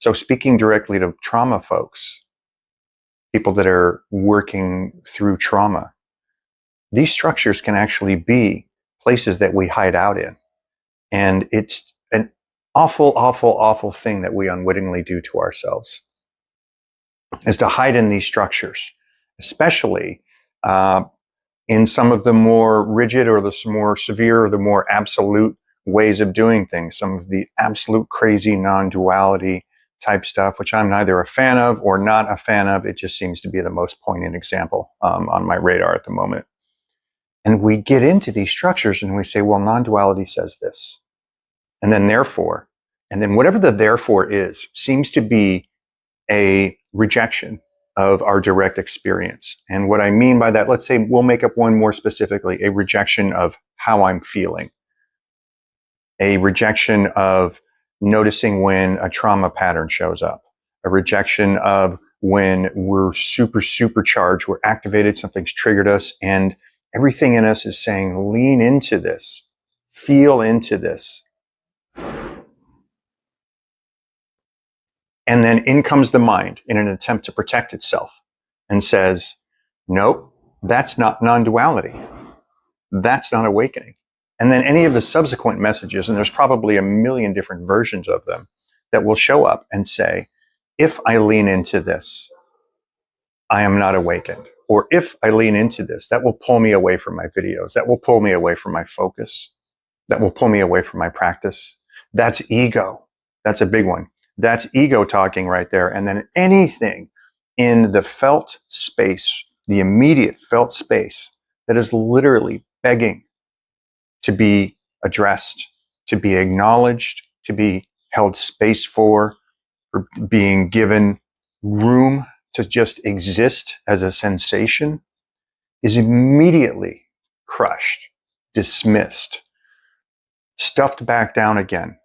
So speaking directly to trauma folks, people that are working through trauma, these structures can actually be places that we hide out in. And it's an awful, awful, awful thing that we unwittingly do to ourselves, is to hide in these structures, especially in some of the more rigid or the more severe or the more absolute ways of doing things, some of the absolute crazy non-duality type stuff, which I'm neither a fan of or not a fan of. It just seems to be the most poignant example on my radar at the moment. And we get into these structures and we say, well, non-duality says this. And then therefore, and then whatever the therefore is, seems to be a rejection of our direct experience. And what I mean by that, let's say we'll make up one more specifically, a rejection of how I'm feeling, a rejection of noticing when a trauma pattern shows up, a rejection of when we're supercharged, we're activated, something's triggered us, and everything in us is saying, lean into this, feel into this. And then in comes the mind in an attempt to protect itself and says, nope, that's not non-duality. That's not awakening. And then any of the subsequent messages, and there's probably a million different versions of them, that will show up and say, if I lean into this, I am not awakened. Or if I lean into this, that will pull me away from my videos. That will pull me away from my focus. That will pull me away from my practice. That's ego. That's a big one. That's ego talking right there. And then anything in the felt space, the immediate felt space, that is literally begging to be addressed, to be acknowledged, to be held space for being given room to just exist as a sensation, is immediately crushed, dismissed, stuffed back down again,